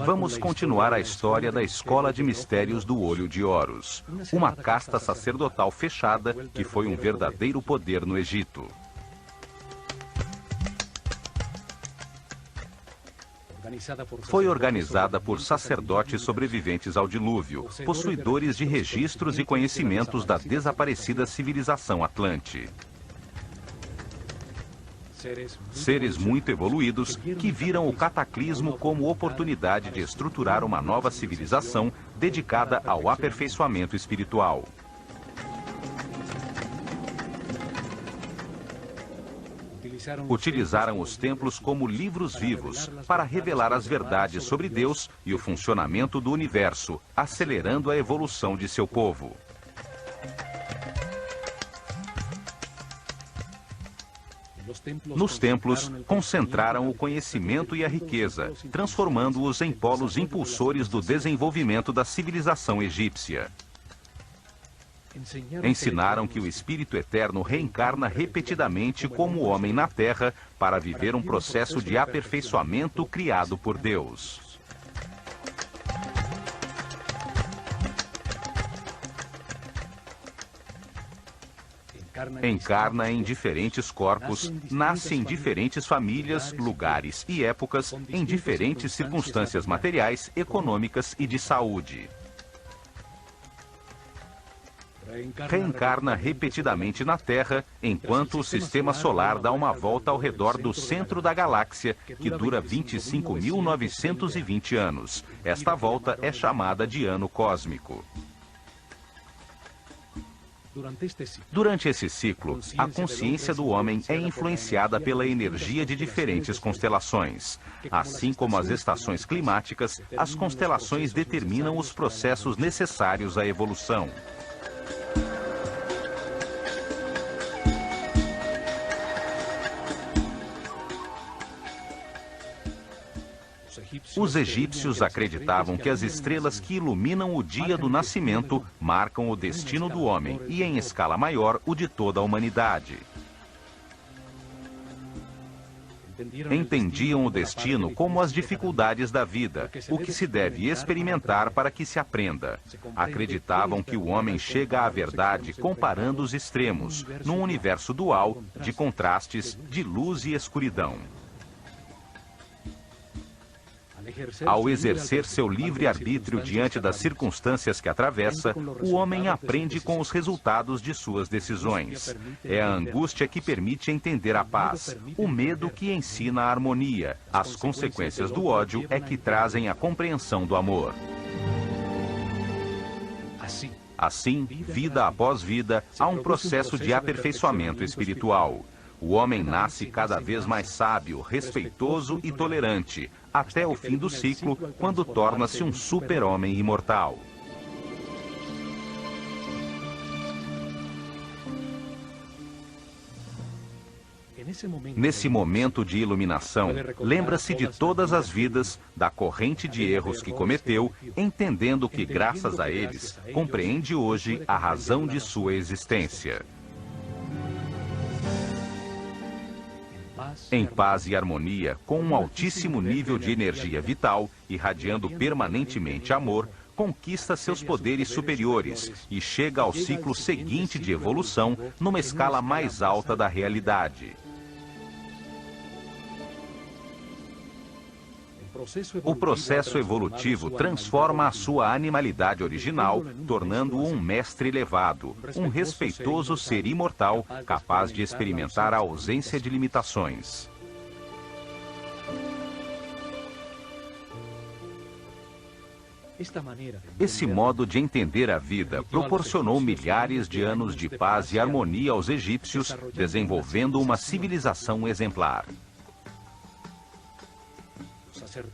Vamos continuar a história da Escola de Mistérios do Olho de Horus, uma casta sacerdotal fechada que foi um verdadeiro poder no Egito. Foi organizada por sacerdotes sobreviventes ao dilúvio, possuidores de registros e conhecimentos da desaparecida civilização Atlante. Seres muito evoluídos que viram o cataclismo como oportunidade de estruturar uma nova civilização dedicada ao aperfeiçoamento espiritual. Utilizaram os templos como livros vivos para revelar as verdades sobre Deus e o funcionamento do universo, acelerando a evolução de seu povo. Nos templos, concentraram o conhecimento e a riqueza, transformando-os em polos impulsores do desenvolvimento da civilização egípcia. Ensinaram que o Espírito Eterno reencarna repetidamente como homem na Terra para viver um processo de aperfeiçoamento criado por Deus. Encarna em diferentes corpos, nasce em diferentes famílias, lugares e épocas, em diferentes circunstâncias materiais, econômicas e de saúde. Reencarna repetidamente na Terra, enquanto o sistema solar dá uma volta ao redor do centro da galáxia, que dura 25.920 anos. Esta volta é chamada de ano cósmico. Durante esse ciclo, a consciência do homem é influenciada pela energia de diferentes constelações. Assim como as estações climáticas, as constelações determinam os processos necessários à evolução. Os egípcios acreditavam que as estrelas que iluminam o dia do nascimento marcam o destino do homem e, em escala maior, o de toda a humanidade. Entendiam o destino como as dificuldades da vida, o que se deve experimentar para que se aprenda. Acreditavam que o homem chega à verdade comparando os extremos, num universo dual de contrastes de luz e escuridão. Ao exercer seu livre-arbítrio diante das circunstâncias que atravessa, o homem aprende com os resultados de suas decisões. É a angústia que permite entender a paz, o medo que ensina a harmonia, as consequências do ódio é que trazem a compreensão do amor. Assim, vida após vida, há um processo de aperfeiçoamento espiritual. O homem nasce cada vez mais sábio, respeitoso e tolerante, até o fim do ciclo, quando torna-se um super-homem imortal. Nesse momento de iluminação, lembra-se de todas as vidas, da corrente de erros que cometeu, entendendo que, graças a eles, compreende hoje a razão de sua existência. Em paz e harmonia, com um altíssimo nível de energia vital, irradiando permanentemente amor, conquista seus poderes superiores e chega ao ciclo seguinte de evolução numa escala mais alta da realidade. O processo evolutivo transforma a sua animalidade original, tornando-o um mestre elevado, um respeitoso ser imortal, capaz de experimentar a ausência de limitações. Esse modo de entender a vida proporcionou milhares de anos de paz e harmonia aos egípcios, desenvolvendo uma civilização exemplar.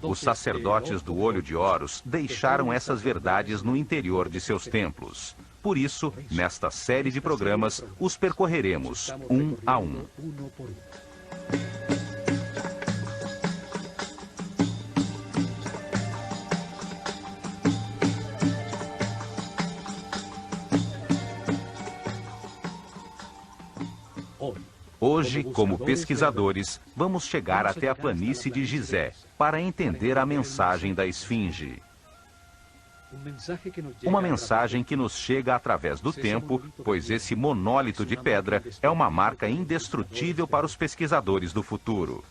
Os sacerdotes do Olho de Horus deixaram essas verdades no interior de seus templos. Por isso, nesta série de programas, os percorreremos um a um. Hoje, como pesquisadores, vamos chegar até a planície de Gizé para entender a mensagem da esfinge. Uma mensagem que nos chega através do tempo, pois esse monólito de pedra é uma marca indestrutível para os pesquisadores do futuro.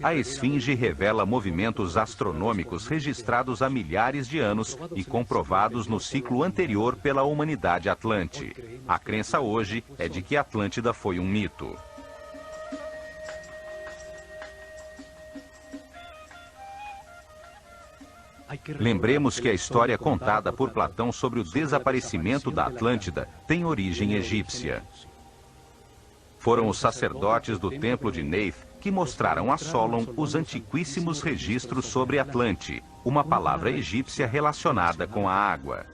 A esfinge revela movimentos astronômicos registrados há milhares de anos e comprovados no ciclo anterior pela humanidade atlante. A crença hoje é de que Atlântida foi um mito. Lembremos que a história contada por Platão sobre o desaparecimento da Atlântida tem origem egípcia. Foram os sacerdotes do templo de Neith que mostraram a Solon os antiquíssimos registros sobre Atlante, uma palavra egípcia relacionada com a água.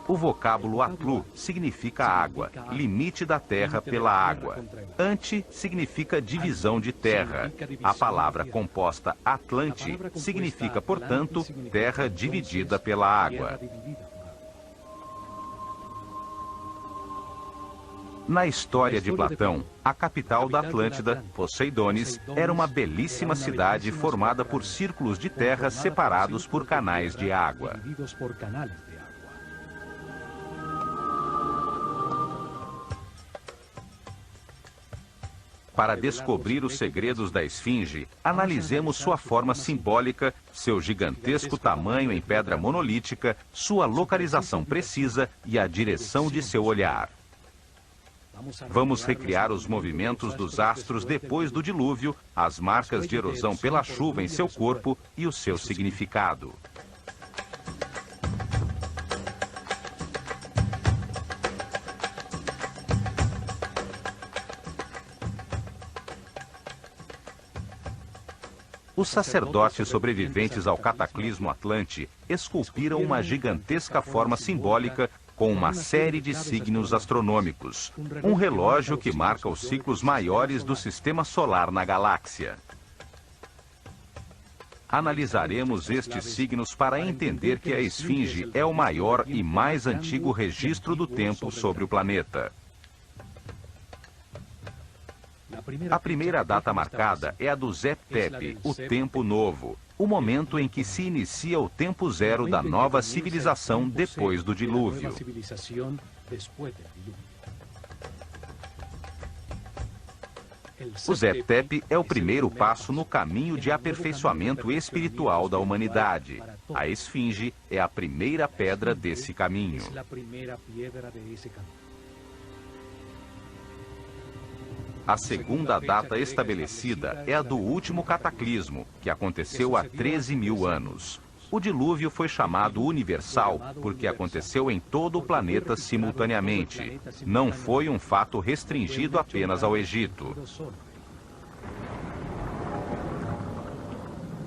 O vocábulo Atlu significa água, limite da terra pela água. Ante significa divisão de terra. A palavra composta Atlante significa, portanto, terra dividida pela água. Na história de Platão, a capital da Atlântida, Poseidones, era uma belíssima cidade formada por círculos de terra separados por canais de água. Para descobrir os segredos da esfinge, analisemos sua forma simbólica, seu gigantesco tamanho em pedra monolítica, sua localização precisa e a direção de seu olhar. Vamos recriar os movimentos dos astros depois do dilúvio, as marcas de erosão pela chuva em seu corpo e o seu significado. Os sacerdotes sobreviventes ao cataclismo Atlante esculpiram uma gigantesca forma simbólica com uma série de signos astronômicos, um relógio que marca os ciclos maiores do sistema solar na galáxia. Analisaremos estes signos para entender que a esfinge é o maior e mais antigo registro do tempo sobre o planeta. A primeira data marcada é a do Zep Tepi, o Tempo Novo, o momento em que se inicia o tempo zero da nova civilização depois do dilúvio. O Zep Tepi é o primeiro passo no caminho de aperfeiçoamento espiritual da humanidade. A esfinge é a primeira pedra desse caminho. A segunda data estabelecida é a do último cataclismo, que aconteceu há 13.000 anos. O dilúvio foi chamado universal porque aconteceu em todo o planeta simultaneamente. Não foi um fato restringido apenas ao Egito.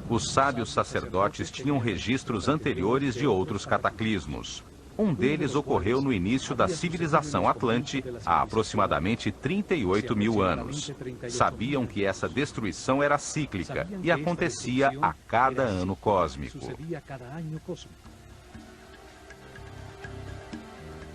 Os sábios sacerdotes tinham registros anteriores de outros cataclismos. Um deles ocorreu no início da civilização Atlante, há aproximadamente 38.000 anos. Sabiam que essa destruição era cíclica e acontecia a cada ano cósmico.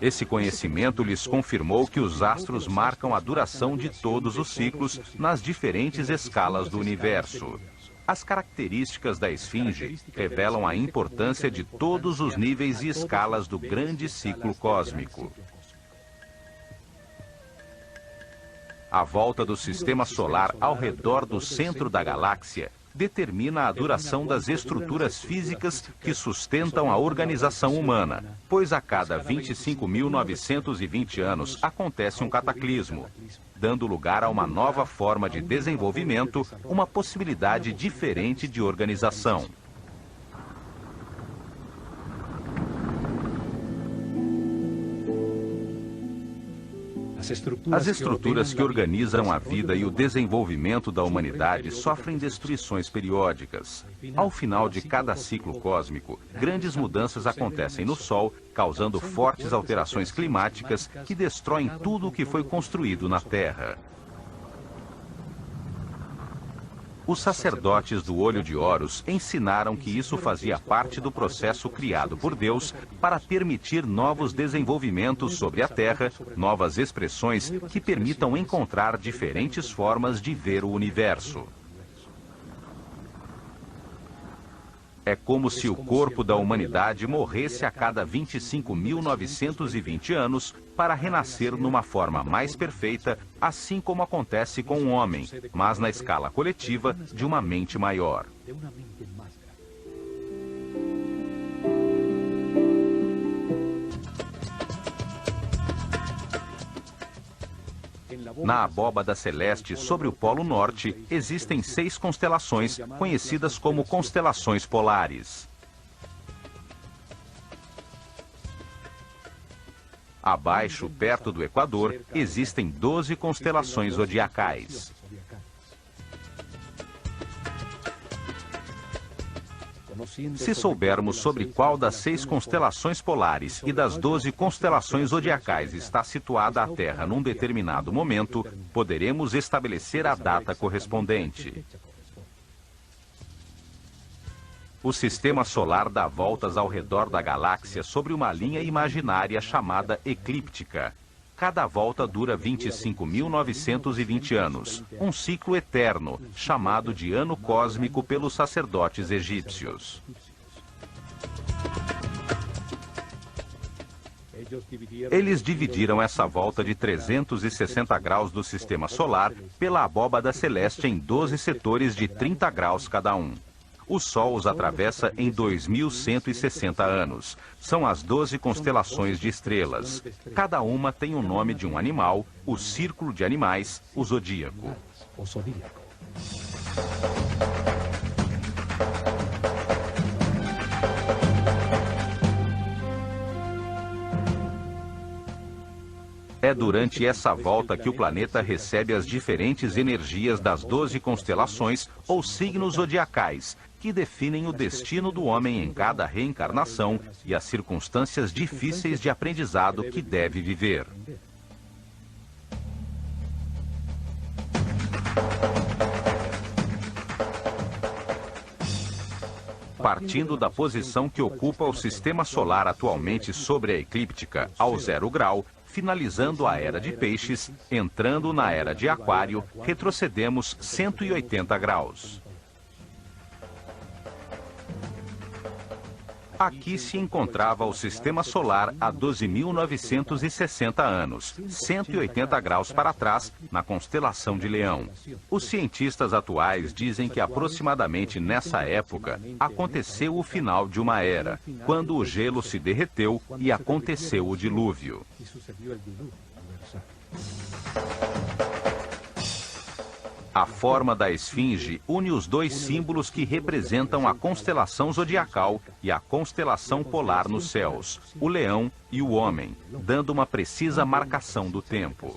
Esse conhecimento lhes confirmou que os astros marcam a duração de todos os ciclos nas diferentes escalas do universo. As características da esfinge revelam a importância de todos os níveis e escalas do grande ciclo cósmico. A volta do sistema solar ao redor do centro da galáxia determina a duração das estruturas físicas que sustentam a organização humana, pois a cada 25.920 anos acontece um cataclismo, dando lugar a uma nova forma de desenvolvimento, uma possibilidade diferente de organização. As estruturas que organizam a vida e o desenvolvimento da humanidade sofrem destruições periódicas. Ao final de cada ciclo cósmico, grandes mudanças acontecem no Sol, causando fortes alterações climáticas que destroem tudo o que foi construído na Terra. Os sacerdotes do Olho de Horus ensinaram que isso fazia parte do processo criado por Deus para permitir novos desenvolvimentos sobre a Terra, novas expressões que permitam encontrar diferentes formas de ver o universo. É como se o corpo da humanidade morresse a cada 25.920 anos para renascer numa forma mais perfeita, assim como acontece com o homem, mas na escala coletiva de uma mente maior. Na abóbada celeste sobre o Polo Norte, existem 6 constelações, conhecidas como constelações polares. Abaixo, perto do Equador, existem 12 constelações zodiacais. Se soubermos sobre qual das 6 constelações polares e das 12 constelações zodiacais está situada a Terra num determinado momento, poderemos estabelecer a data correspondente. O sistema solar dá voltas ao redor da galáxia sobre uma linha imaginária chamada eclíptica. Cada volta dura 25.920 anos, um ciclo eterno, chamado de ano cósmico pelos sacerdotes egípcios. Eles dividiram essa volta de 360 graus do sistema solar pela abóbada celeste em 12 setores de 30 graus cada um. O Sol os atravessa em 2.160 anos. São as 12 constelações de estrelas. Cada uma tem o nome de um animal, o círculo de animais, o zodíaco. É durante essa volta que o planeta recebe as diferentes energias das 12 constelações ou signos zodiacais, que definem o destino do homem em cada reencarnação e as circunstâncias difíceis de aprendizado que deve viver. Partindo da posição que ocupa o sistema solar atualmente sobre a eclíptica, ao 0 grau, finalizando a Era de Peixes, entrando na Era de Aquário, retrocedemos 180 graus. Aqui se encontrava o sistema solar há 12.960 anos, 180 graus para trás, na constelação de Leão. Os cientistas atuais dizem que aproximadamente nessa época aconteceu o final de uma era, quando o gelo se derreteu e aconteceu o dilúvio. A forma da esfinge une os dois símbolos que representam a constelação zodiacal e a constelação polar nos céus, o leão e o homem, dando uma precisa marcação do tempo.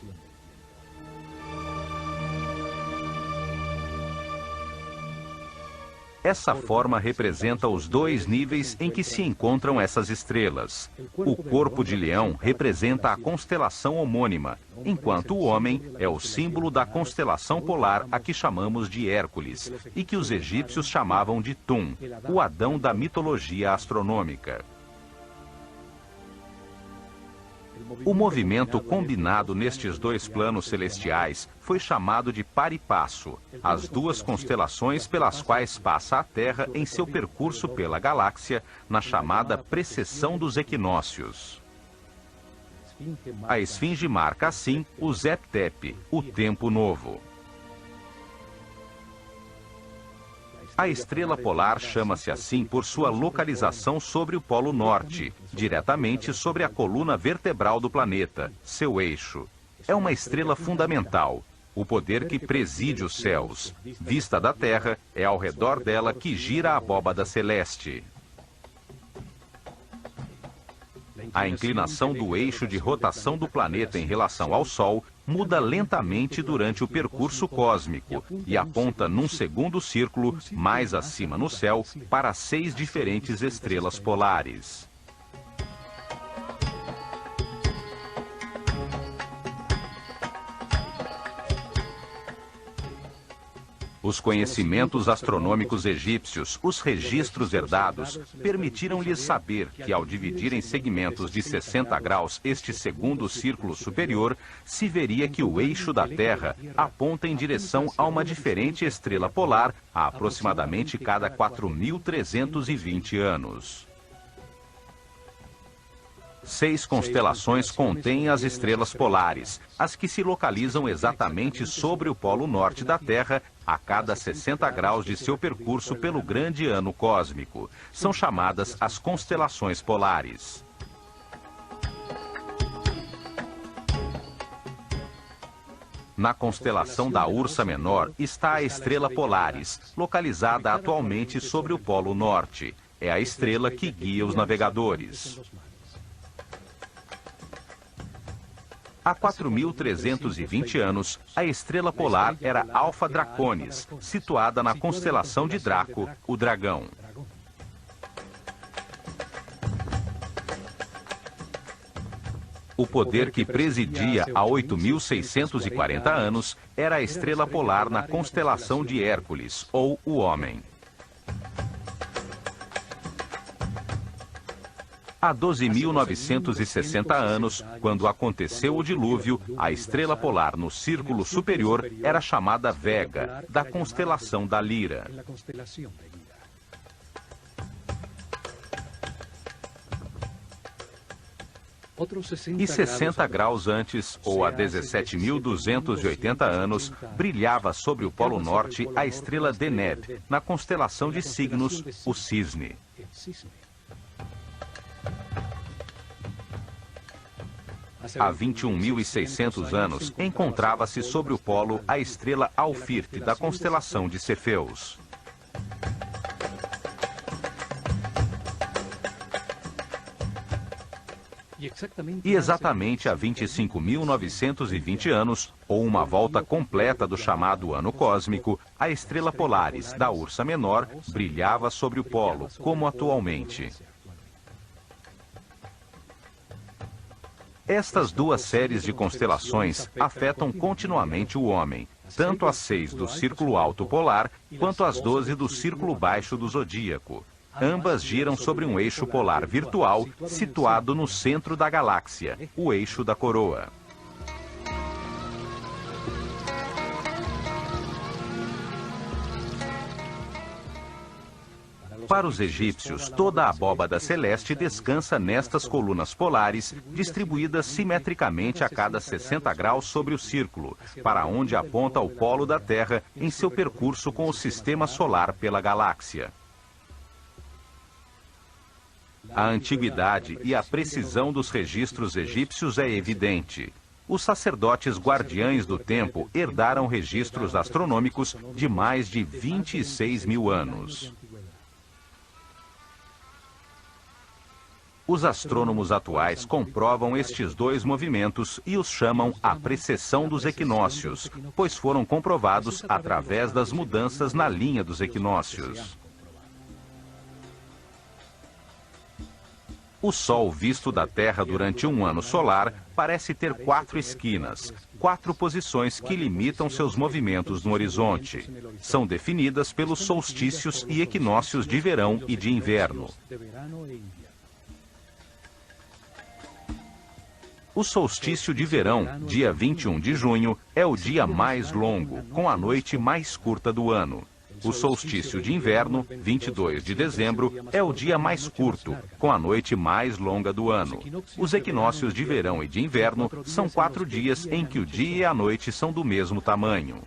Essa forma representa os dois níveis em que se encontram essas estrelas. O corpo de leão representa a constelação homônima, enquanto o homem é o símbolo da constelação polar a que chamamos de Hércules, e que os egípcios chamavam de Tum, o Adão da mitologia astronômica. O movimento combinado nestes dois planos celestiais foi chamado de par e passo, as duas constelações pelas quais passa a Terra em seu percurso pela galáxia, na chamada precessão dos equinócios. A esfinge marca, assim, o Zep-Tep, o tempo novo. A estrela polar chama-se assim por sua localização sobre o Polo Norte, diretamente sobre a coluna vertebral do planeta, seu eixo. É uma estrela fundamental, o poder que preside os céus. Vista da Terra, é ao redor dela que gira a abóbada celeste. A inclinação do eixo de rotação do planeta em relação ao Sol muda lentamente durante o percurso cósmico e aponta num segundo círculo, mais acima no céu, para 6 diferentes estrelas polares. Os conhecimentos astronômicos egípcios, os registros herdados, permitiram-lhes saber que, ao dividir em segmentos de 60 graus este segundo círculo superior, se veria que o eixo da Terra aponta em direção a uma diferente estrela polar a aproximadamente cada 4.320 anos. 6 constelações contêm as estrelas polares, as que se localizam exatamente sobre o polo norte da Terra, a cada 60 graus de seu percurso pelo grande ano cósmico. São chamadas as constelações polares. Na constelação da Ursa Menor está a estrela Polaris, localizada atualmente sobre o polo norte. É a estrela que guia os navegadores. Há 4.320 anos, a estrela polar era Alfa Draconis, situada na constelação de Draco, o dragão. O poder que presidia há 8.640 anos era a estrela polar na constelação de Hércules, ou o Homem. Há 12.960 anos, quando aconteceu o dilúvio, a estrela polar no círculo superior era chamada Vega, da constelação da Lira. E 60 graus antes, ou há 17.280 anos, brilhava sobre o Polo Norte a estrela Deneb, na constelação de Signos, o Cisne. Há 21.600 anos, encontrava-se sobre o polo a estrela Alfirte, da constelação de Cefeus. E exatamente há 25.920 anos, ou uma volta completa do chamado ano cósmico, a estrela Polaris, da Ursa Menor, brilhava sobre o polo, como atualmente. Estas duas séries de constelações afetam continuamente o homem, tanto as 6 do Círculo Alto Polar, quanto as 12 do Círculo Baixo do Zodíaco. Ambas giram sobre um eixo polar virtual situado no centro da galáxia, o eixo da coroa. Para os egípcios, toda a abóbada celeste descansa nestas colunas polares, distribuídas simetricamente a cada 60 graus sobre o círculo, para onde aponta o polo da Terra em seu percurso com o sistema solar pela galáxia. A antiguidade e a precisão dos registros egípcios é evidente. Os sacerdotes guardiães do tempo herdaram registros astronômicos de mais de 26.000 anos. Os astrônomos atuais comprovam estes dois movimentos e os chamam a precessão dos equinócios, pois foram comprovados através das mudanças na linha dos equinócios. O Sol visto da Terra durante um ano solar parece ter 4 esquinas, 4 posições que limitam seus movimentos no horizonte. São definidas pelos solstícios e equinócios de verão e de inverno. O solstício de verão, dia 21 de junho, é o dia mais longo, com a noite mais curta do ano. O solstício de inverno, 22 de dezembro, é o dia mais curto, com a noite mais longa do ano. Os equinócios de verão e de inverno são 4 dias em que o dia e a noite são do mesmo tamanho.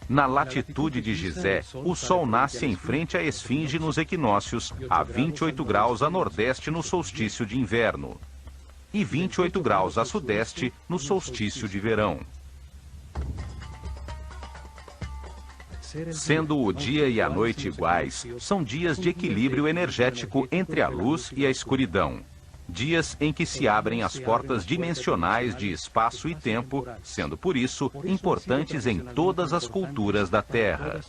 Na latitude de Gizé, o Sol nasce em frente à esfinge nos equinócios, a 28 graus a nordeste no solstício de inverno, e 28 graus a sudeste no solstício de verão. Sendo o dia e a noite iguais, são dias de equilíbrio energético entre a luz e a escuridão. Dias em que se abrem as portas dimensionais de espaço e tempo, sendo por isso importantes em todas as culturas da Terra.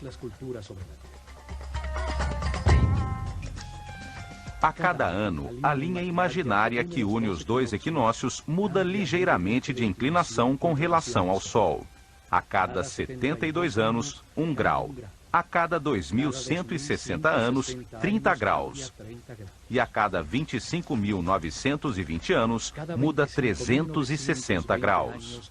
A cada ano, a linha imaginária que une os dois equinócios muda ligeiramente de inclinação com relação ao Sol. A cada 72 anos, 1 grau. A cada 2.160 anos, 30 graus. E a cada 25.920 anos, muda 360 graus.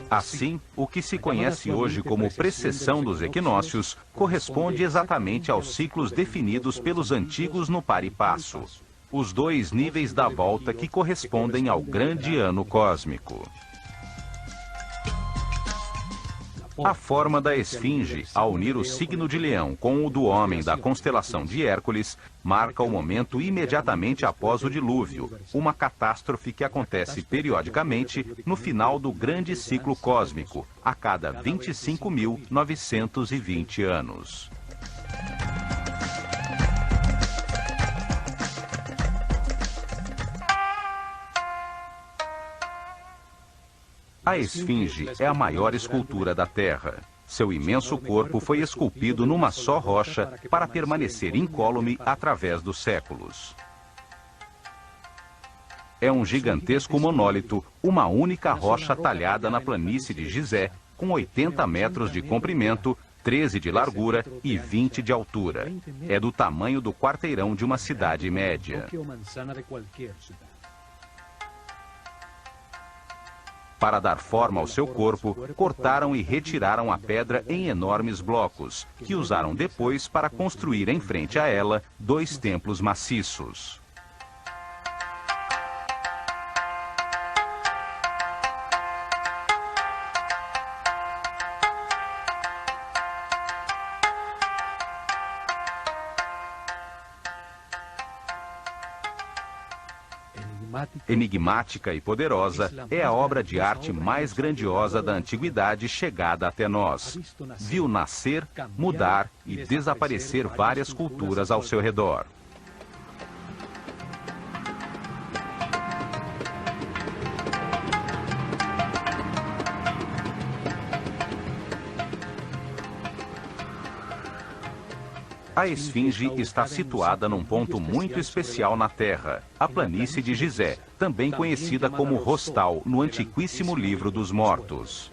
Assim, o que se conhece hoje como precessão dos equinócios corresponde exatamente aos ciclos definidos pelos antigos no par e passo, os dois níveis da volta que correspondem ao grande ano cósmico. A forma da esfinge, ao unir o signo de Leão com o do homem da constelação de Hércules, marca o momento imediatamente após o dilúvio, uma catástrofe que acontece periodicamente no final do grande ciclo cósmico, a cada 25.920 anos. A esfinge é a maior escultura da Terra. Seu imenso corpo foi esculpido numa só rocha para permanecer incólume através dos séculos. É um gigantesco monólito, uma única rocha talhada na planície de Gizé, com 80 metros de comprimento, 13 de largura e 20 de altura. É do tamanho do quarteirão de uma cidade média. Para dar forma ao seu corpo, cortaram e retiraram a pedra em enormes blocos, que usaram depois para construir em frente a ela 2 templos maciços. Enigmática e poderosa, é a obra de arte mais grandiosa da antiguidade chegada até nós. Viu nascer, mudar e desaparecer várias culturas ao seu redor. A esfinge está situada num ponto muito especial na Terra, a planície de Gizé, também conhecida como Rostal no antiquíssimo livro dos mortos.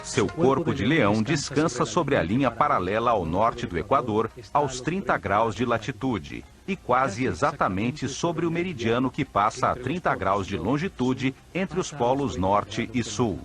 Seu corpo de leão descansa sobre a linha paralela ao norte do Equador, aos 30 graus de latitude, e quase exatamente sobre o meridiano que passa a 30 graus de longitude entre os polos norte e sul.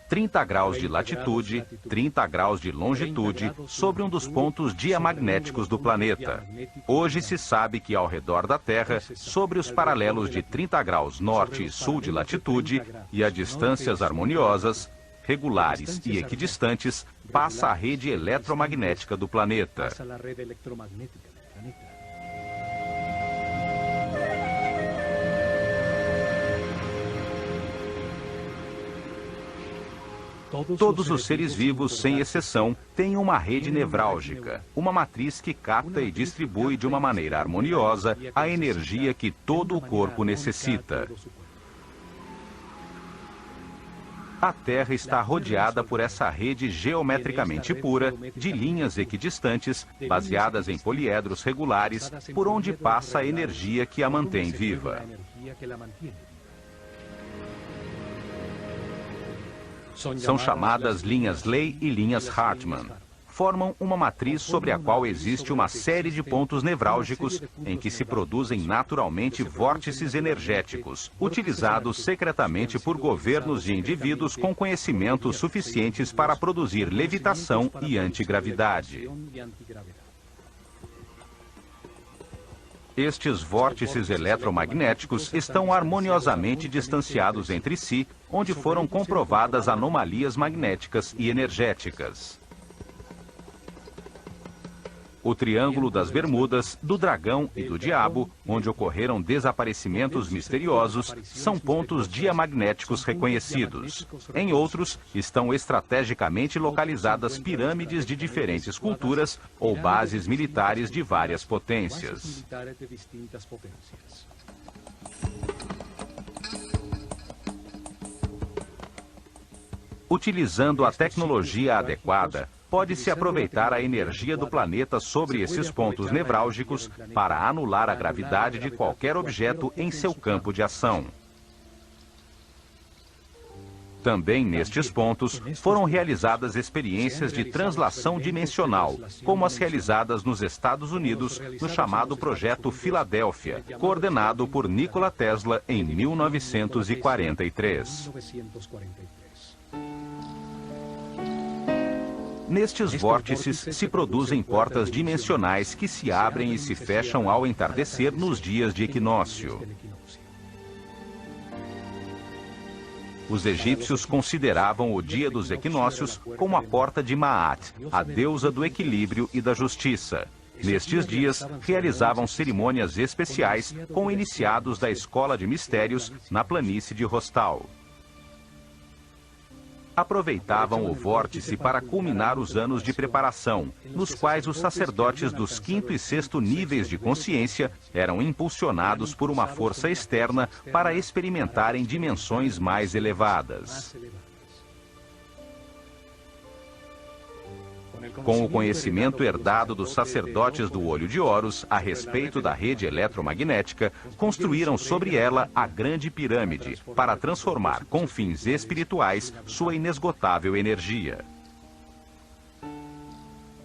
30 graus de latitude, 30 graus de longitude, sobre um dos pontos diamagnéticos do planeta. Hoje se sabe que ao redor da Terra, sobre os paralelos de 30 graus norte e sul de latitude, e a distâncias harmoniosas, regulares e equidistantes, passa a rede eletromagnética do planeta. Todos os seres vivos, sem exceção, têm uma rede nevrálgica, uma matriz que capta e distribui de uma maneira harmoniosa a energia que todo o corpo necessita. A Terra está rodeada por essa rede geometricamente pura, de linhas equidistantes, baseadas em poliedros regulares, por onde passa a energia que a mantém viva. São chamadas linhas Ley e linhas Hartmann. Formam uma matriz sobre a qual existe uma série de pontos nevrálgicos em que se produzem naturalmente vórtices energéticos, utilizados secretamente por governos de indivíduos com conhecimentos suficientes para produzir levitação e antigravidade. Estes vórtices eletromagnéticos estão harmoniosamente distanciados entre si, onde foram comprovadas anomalias magnéticas e energéticas. O Triângulo das Bermudas, do Dragão e do Diabo, onde ocorreram desaparecimentos misteriosos, são pontos diamagnéticos reconhecidos. Em outros, estão estrategicamente localizadas pirâmides de diferentes culturas ou bases militares de várias potências. Utilizando a tecnologia adequada, pode-se aproveitar a energia do planeta sobre esses pontos nevrálgicos para anular a gravidade de qualquer objeto em seu campo de ação. Também nestes pontos foram realizadas experiências de translação dimensional, como as realizadas nos Estados Unidos no chamado Projeto Filadélfia, coordenado por Nikola Tesla em 1943. Nestes vórtices se produzem portas dimensionais que se abrem e se fecham ao entardecer nos dias de equinócio. Os egípcios consideravam o dia dos equinócios como a porta de Maat, a deusa do equilíbrio e da justiça. Nestes dias, realizavam cerimônias especiais com iniciados da Escola de Mistérios na planície de Rostal. Aproveitavam o vórtice para culminar os anos de preparação, nos quais os sacerdotes dos quinto e sexto níveis de consciência eram impulsionados por uma força externa para experimentarem dimensões mais elevadas. Com o conhecimento herdado dos sacerdotes do Olho de Horus a respeito da rede eletromagnética, construíram sobre ela a Grande Pirâmide para transformar com fins espirituais sua inesgotável energia.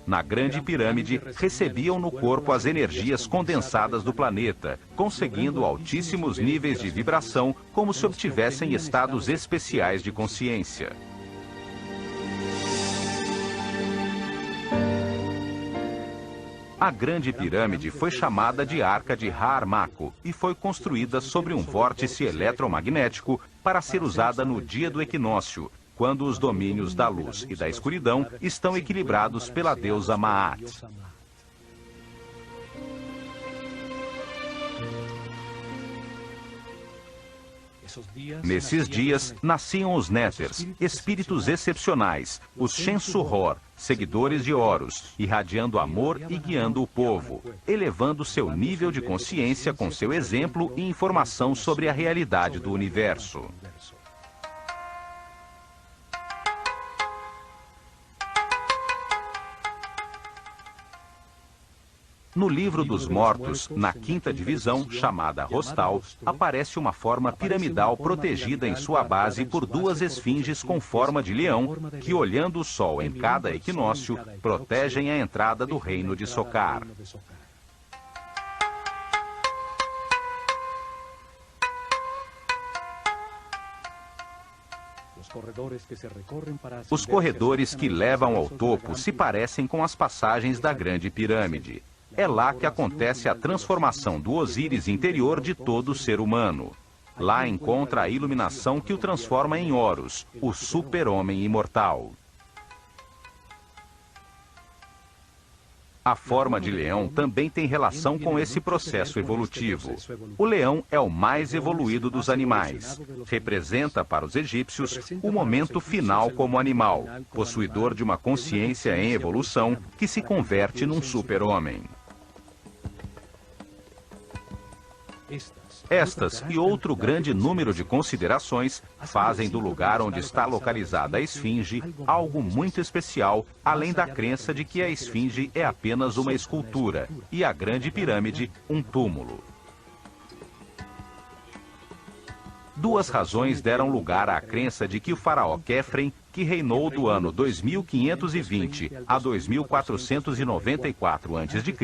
Na Grande Pirâmide, recebiam no corpo as energias condensadas do planeta, conseguindo altíssimos níveis de vibração como se obtivessem estados especiais de consciência. A Grande Pirâmide foi chamada de Arca de Har-Mako e foi construída sobre um vórtice eletromagnético para ser usada no dia do equinócio, quando os domínios da luz e da escuridão estão equilibrados pela deusa Maat. Nesses dias, nasciam os Néters, espíritos excepcionais, os Shensu-Hor, seguidores de Horus, irradiando amor e guiando o povo, elevando seu nível de consciência com seu exemplo e informação sobre a realidade do universo. No Livro dos Mortos, na quinta divisão, chamada Rostal, aparece uma forma piramidal protegida em sua base por duas esfinges com forma de leão, que, olhando o sol em cada equinócio, protegem a entrada do reino de Sokar. Os corredores que levam ao topo se parecem com as passagens da Grande Pirâmide. É lá que acontece a transformação do Osíris interior de todo ser humano. Lá encontra a iluminação que o transforma em Horus, o super-homem imortal. A forma de leão também tem relação com esse processo evolutivo. O leão é o mais evoluído dos animais. Representa para os egípcios o momento final como animal, possuidor de uma consciência em evolução que se converte num super-homem. Estas e outro grande número de considerações fazem do lugar onde está localizada a esfinge algo muito especial, além da crença de que a esfinge é apenas uma escultura e a Grande Pirâmide um túmulo. Duas razões deram lugar à crença de que o faraó Khefren, que reinou do ano 2520 a 2494 a.C.,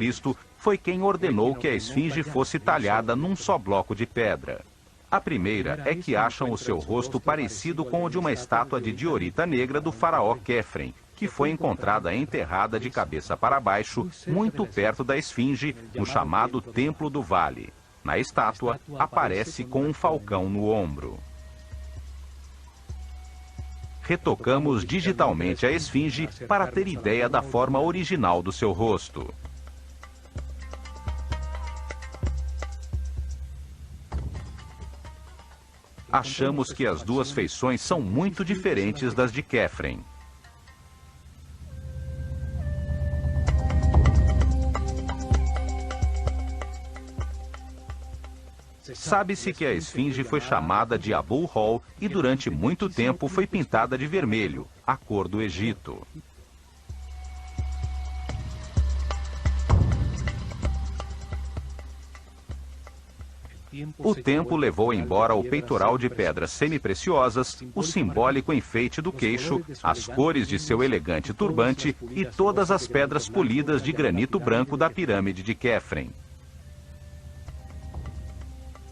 foi quem ordenou que a esfinge fosse talhada num só bloco de pedra. A primeira é que acham o seu rosto parecido com o de uma estátua de diorita negra do faraó Khefren, que foi encontrada enterrada de cabeça para baixo, muito perto da esfinge, no chamado Templo do Vale. Na estátua, aparece com um falcão no ombro. Retocamos digitalmente a esfinge para ter ideia da forma original do seu rosto. Achamos que as duas feições são muito diferentes das de Khephren. Sabe-se que a esfinge foi chamada de Abu-Hol e durante muito tempo foi pintada de vermelho, a cor do Egito. O tempo levou embora o peitoral de pedras semipreciosas, o simbólico enfeite do queixo, as cores de seu elegante turbante e todas as pedras polidas de granito branco da pirâmide de Khephren.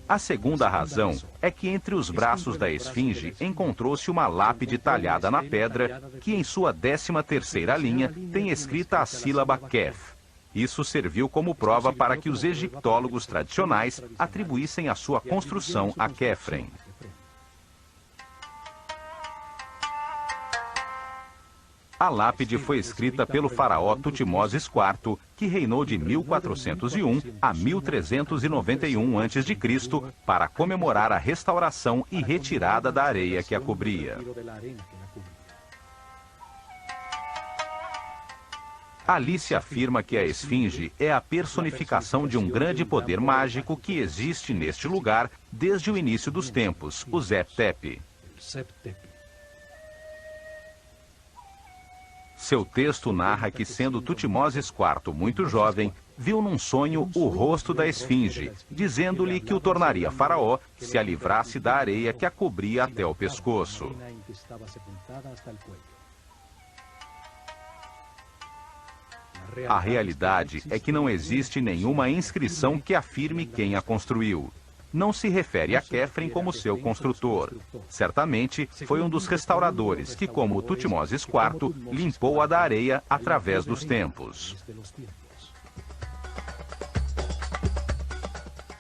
A segunda razão é que entre os braços da esfinge encontrou-se uma lápide talhada na pedra que em sua 13ª linha tem escrita a sílaba Kef. Isso serviu como prova para que os egiptólogos tradicionais atribuíssem a sua construção a Khephren. A lápide foi escrita pelo faraó Tutmoses IV, que reinou de 1401 a 1391 a.C., para comemorar a restauração e retirada da areia que a cobria. Ali se afirma que a esfinge é a personificação de um grande poder mágico que existe neste lugar desde o início dos tempos, o Zep-Tepi. Seu texto narra que, sendo Tutmoses IV muito jovem, viu num sonho o rosto da esfinge, dizendo-lhe que o tornaria faraó se a livrasse da areia que a cobria até o pescoço. A realidade é que não existe nenhuma inscrição que afirme quem a construiu. Não se refere a Khephren como seu construtor. Certamente foi um dos restauradores que, como Tutmoses IV, limpou-a da areia através dos tempos.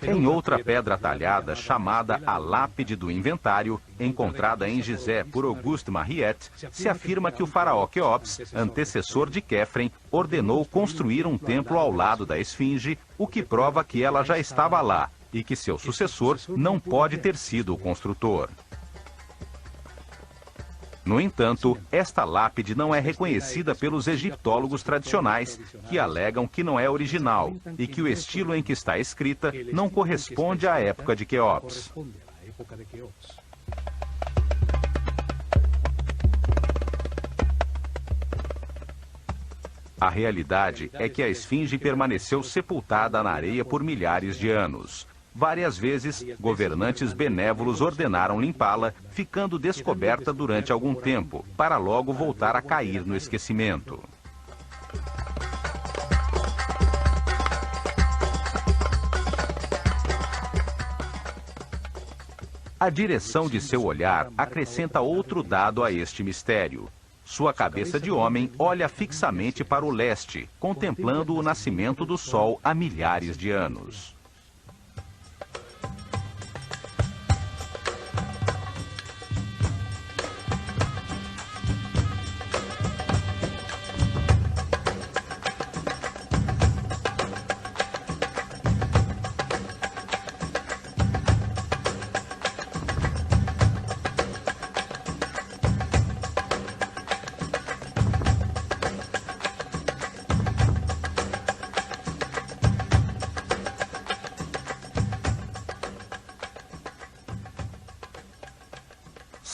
Em outra pedra talhada, chamada a Lápide do Inventário, encontrada em Gizé por Auguste Mariette, se afirma que o faraó Quéops, antecessor de Khephren, ordenou construir um templo ao lado da esfinge, o que prova que ela já estava lá, e que seu sucessor não pode ter sido o construtor. No entanto, esta lápide não é reconhecida pelos egiptólogos tradicionais, que alegam que não é original e que o estilo em que está escrita não corresponde à época de Quéops. A realidade é que a esfinge permaneceu sepultada na areia por milhares de anos. Várias vezes, governantes benévolos ordenaram limpá-la, ficando descoberta durante algum tempo, para logo voltar a cair no esquecimento. A direção de seu olhar acrescenta outro dado a este mistério. Sua cabeça de homem olha fixamente para o leste, contemplando o nascimento do sol há milhares de anos.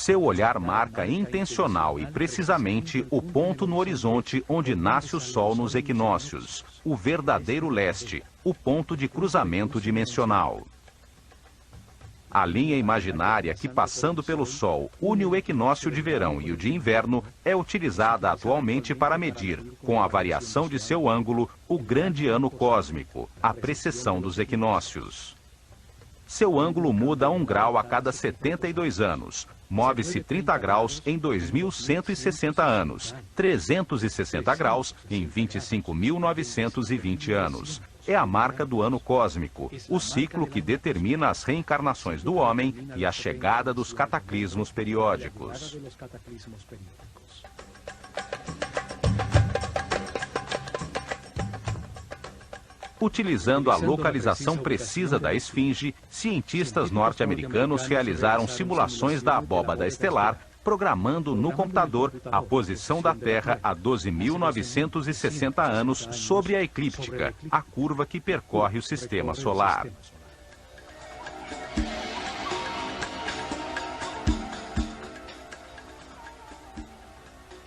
Seu olhar marca intencional e precisamente o ponto no horizonte onde nasce o Sol nos equinócios, o verdadeiro leste, o ponto de cruzamento dimensional. A linha imaginária que, passando pelo Sol, une o equinócio de verão e o de inverno, é utilizada atualmente para medir, com a variação de seu ângulo, o grande ano cósmico, a precessão dos equinócios. Seu ângulo muda 1 grau a cada 72 anos. Move-se 30 graus em 2.160 anos, 360 graus em 25.920 anos. É a marca do ano cósmico, o ciclo que determina as reencarnações do homem e a chegada dos cataclismos periódicos. Utilizando a localização precisa da esfinge, cientistas norte-americanos realizaram simulações da abóbada estelar, programando no computador a posição da Terra a 12.960 anos sobre a eclíptica, a curva que percorre o sistema solar.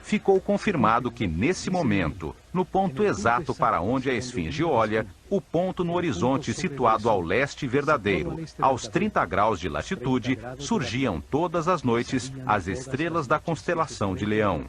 Ficou confirmado que, nesse momento, no ponto exato para onde a esfinge olha, o ponto no horizonte situado ao leste verdadeiro, aos 30 graus de latitude, surgiam todas as noites as estrelas da constelação de Leão.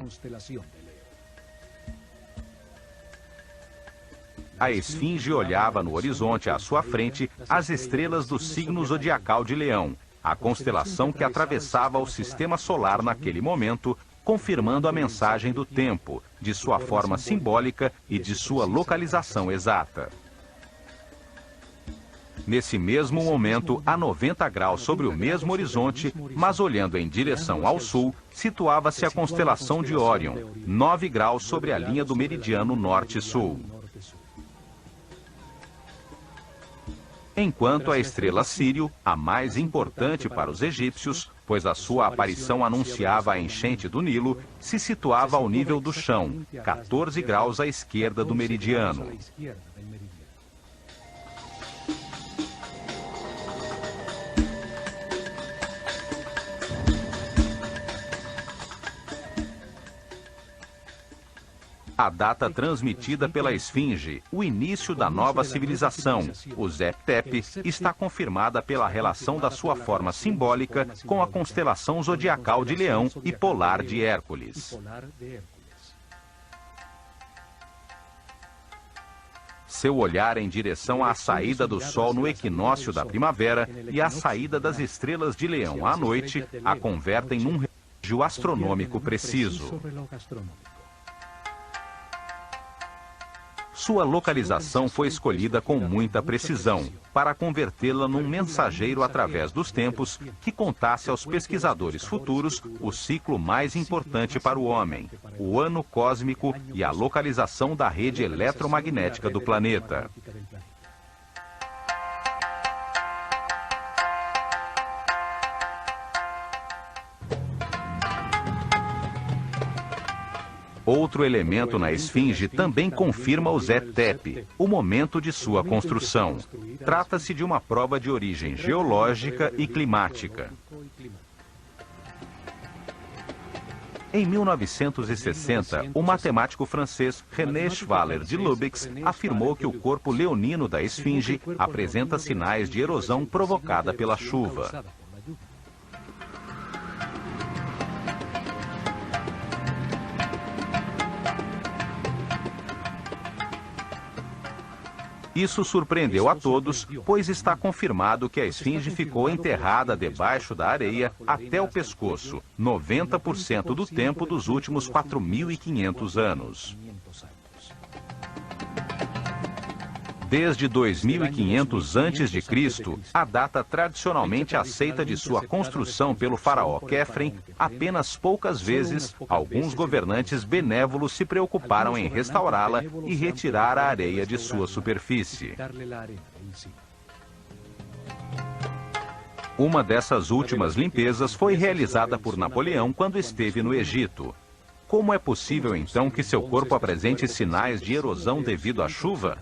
A esfinge olhava no horizonte à sua frente as estrelas do signo zodiacal de Leão, a constelação que atravessava o sistema solar naquele momento, confirmando a mensagem do tempo, de sua forma simbólica e de sua localização exata. Nesse mesmo momento, a 90 graus sobre o mesmo horizonte, mas olhando em direção ao sul, situava-se a constelação de Órion, 9 graus sobre a linha do meridiano norte-sul. Enquanto a estrela Sírio, a mais importante para os egípcios, pois a sua aparição anunciava a enchente do Nilo, se situava ao nível do chão, 14 graus à esquerda do meridiano. A data transmitida pela esfinge, o início da nova civilização, o Zep-Tep, está confirmada pela relação da sua forma simbólica com a constelação zodiacal de Leão e polar de Hércules. Seu olhar em direção à saída do Sol no equinócio da primavera e à saída das estrelas de Leão à noite a convertem num relógio astronômico preciso. Sua localização foi escolhida com muita precisão, para convertê-la num mensageiro através dos tempos que contasse aos pesquisadores futuros o ciclo mais importante para o homem, o ano cósmico e a localização da rede eletromagnética do planeta. Outro elemento na esfinge também confirma o Zep-Tep, o momento de sua construção. Trata-se de uma prova de origem geológica e climática. Em 1960, o matemático francês René Schwaller de Lubbock afirmou que o corpo leonino da esfinge apresenta sinais de erosão provocada pela chuva. Isso surpreendeu a todos, pois está confirmado que a esfinge ficou enterrada debaixo da areia até o pescoço, 90% do tempo dos últimos 4.500 anos. Desde 2500 a.C., a data tradicionalmente aceita de sua construção pelo faraó Quefren, apenas poucas vezes, alguns governantes benévolos se preocuparam em restaurá-la e retirar a areia de sua superfície. Uma dessas últimas limpezas foi realizada por Napoleão quando esteve no Egito. Como é possível, então, que seu corpo apresente sinais de erosão devido à chuva?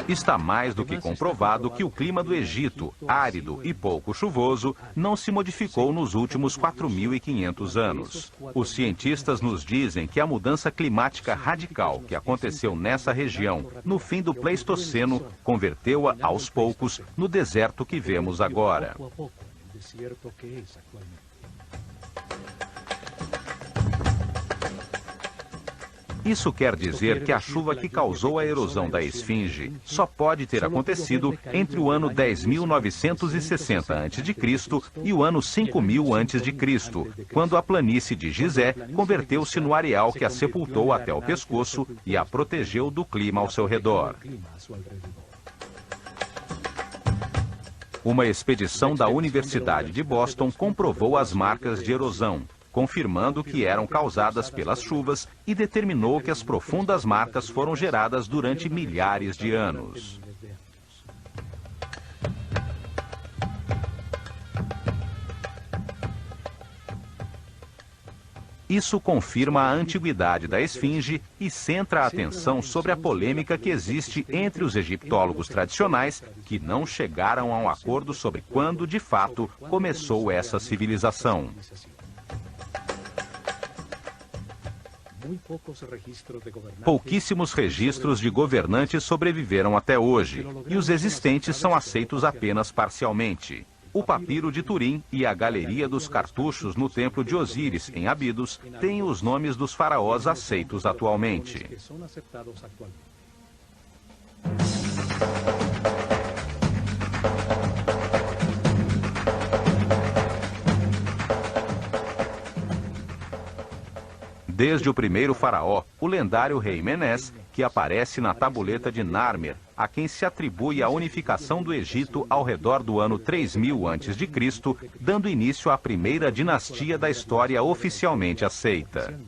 Está mais do que comprovado que o clima do Egito, árido e pouco chuvoso, não se modificou nos últimos 4.500 anos. Os cientistas nos dizem que a mudança climática radical que aconteceu nessa região no fim do Pleistoceno converteu-a, aos poucos, no deserto que vemos agora. Isso quer dizer que a chuva que causou a erosão da esfinge só pode ter acontecido entre o ano 10.960 a.C. e o ano 5.000 a.C., quando a planície de Gizé converteu-se no areal que a sepultou até o pescoço e a protegeu do clima ao seu redor. Uma expedição da Universidade de Boston comprovou as marcas de erosão, confirmando que eram causadas pelas chuvas e determinou que as profundas marcas foram geradas durante milhares de anos. Isso confirma a antiguidade da esfinge e centra a atenção sobre a polêmica que existe entre os egiptólogos tradicionais, que não chegaram a um acordo sobre quando, de fato, começou essa civilização. Pouquíssimos registros de governantes sobreviveram até hoje, e os existentes são aceitos apenas parcialmente. O papiro de Turim e a galeria dos cartuchos no templo de Osíris, em Abidos, têm os nomes dos faraós aceitos atualmente. Desde o primeiro faraó, o lendário rei Menes, que aparece na tabuleta de Narmer, a quem se atribui a unificação do Egito ao redor do ano 3000 a.C., dando início à primeira dinastia da história oficialmente aceita.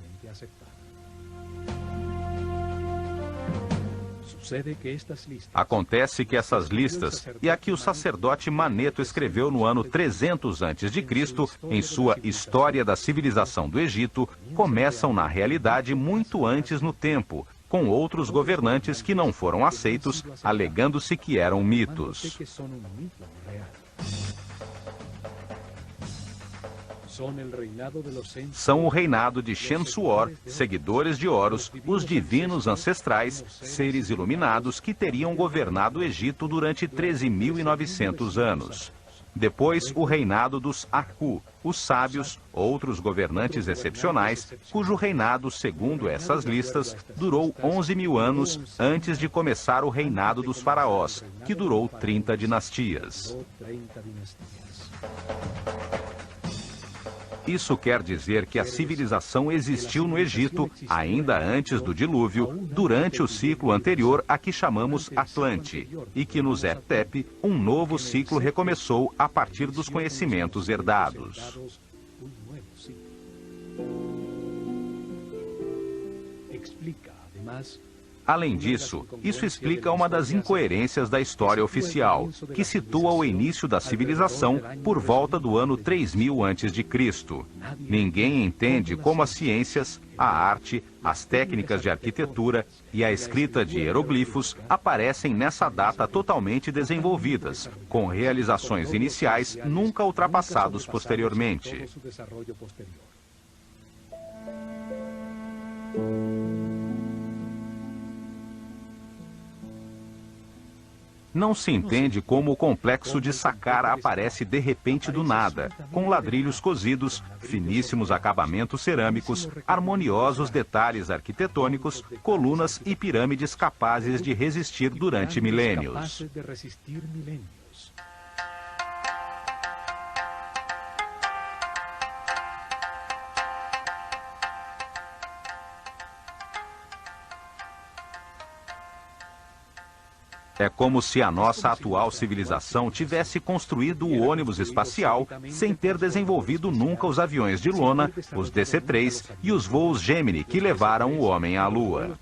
Acontece que essas listas, e a que o sacerdote Maneto escreveu no ano 300 a.C., em sua História da Civilização do Egito, começam na realidade muito antes no tempo, com outros governantes que não foram aceitos, alegando-se que eram mitos. São o reinado de Shensuor, seguidores de Horus, os divinos ancestrais, seres iluminados que teriam governado o Egito durante 13.900 anos. Depois, o reinado dos Aku, os sábios, outros governantes excepcionais, cujo reinado, segundo essas listas, durou 11.000 anos antes de começar o reinado dos faraós, que durou 30 dinastias. Isso quer dizer que a civilização existiu no Egito ainda antes do dilúvio, durante o ciclo anterior a que chamamos Atlante, e que no Zep-Tep um novo ciclo recomeçou a partir dos conhecimentos herdados. Além disso, isso explica uma das incoerências da história oficial, que situa o início da civilização por volta do ano 3000 a.C. Ninguém entende como as ciências, a arte, as técnicas de arquitetura e a escrita de hieroglifos aparecem nessa data totalmente desenvolvidas, com realizações iniciais nunca ultrapassados posteriormente. Não se entende como o complexo de Saqqara aparece de repente do nada, com ladrilhos cozidos, finíssimos acabamentos cerâmicos, harmoniosos detalhes arquitetônicos, colunas e pirâmides capazes de resistir durante milênios. É como se a nossa atual civilização tivesse construído o ônibus espacial sem ter desenvolvido nunca os aviões de lona, os DC-3 e os voos Gemini que levaram o homem à Lua.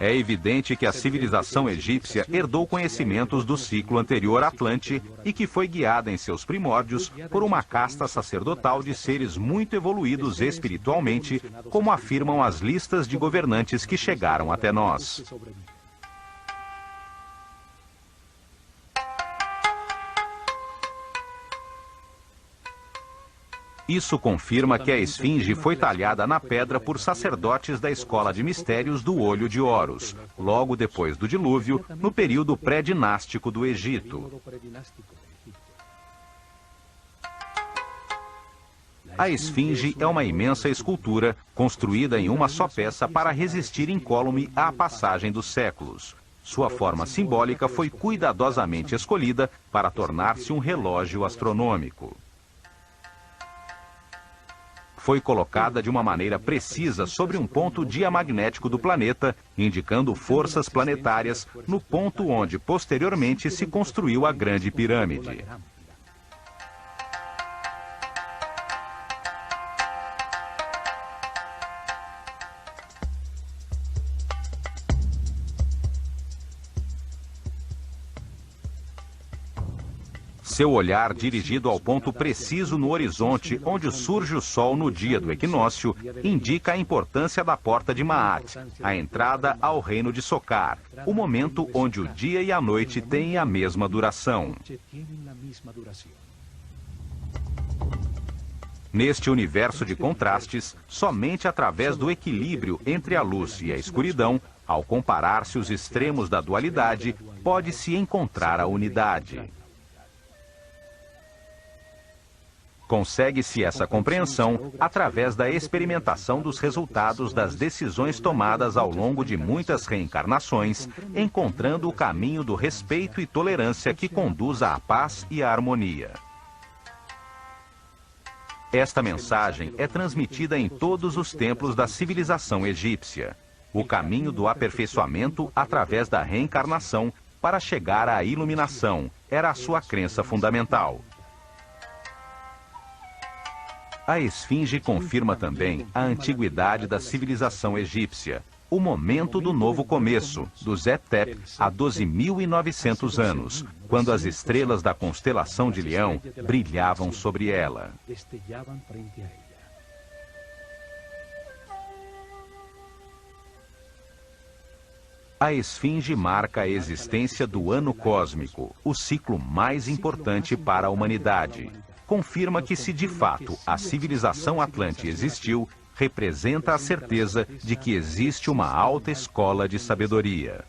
É evidente que a civilização egípcia herdou conhecimentos do ciclo anterior Atlante e que foi guiada em seus primórdios por uma casta sacerdotal de seres muito evoluídos espiritualmente, como afirmam as listas de governantes que chegaram até nós. Isso confirma que a esfinge foi talhada na pedra por sacerdotes da escola de mistérios do Olho de Horus, logo depois do dilúvio, no período pré-dinástico do Egito. A esfinge é uma imensa escultura, construída em uma só peça para resistir incólume à passagem dos séculos. Sua forma simbólica foi cuidadosamente escolhida para tornar-se um relógio astronômico. foi colocada de uma maneira precisa sobre um ponto diamagnético do planeta, indicando forças planetárias no ponto onde posteriormente se construiu a Grande Pirâmide. Seu olhar dirigido ao ponto preciso no horizonte onde surge o Sol no dia do equinócio indica a importância da Porta de Maat, a entrada ao reino de Sokar, o momento onde o dia e a noite têm a mesma duração. Neste universo de contrastes, somente através do equilíbrio entre a luz e a escuridão, ao comparar-se os extremos da dualidade, pode-se encontrar a unidade. Consegue-se essa compreensão através da experimentação dos resultados das decisões tomadas ao longo de muitas reencarnações, encontrando o caminho do respeito e tolerância que conduz à paz e à harmonia. Esta mensagem é transmitida em todos os templos da civilização egípcia. O caminho do aperfeiçoamento através da reencarnação para chegar à iluminação era a sua crença fundamental. A esfinge confirma também a antiguidade da civilização egípcia, o momento do novo começo, do Zep-Tep, há 12.900 anos, quando as estrelas da constelação de Leão brilhavam sobre ela. A esfinge marca a existência do ano cósmico, o ciclo mais importante para a humanidade. Confirma que, se de fato a civilização Atlante existiu, representa a certeza de que existe uma alta escola de sabedoria.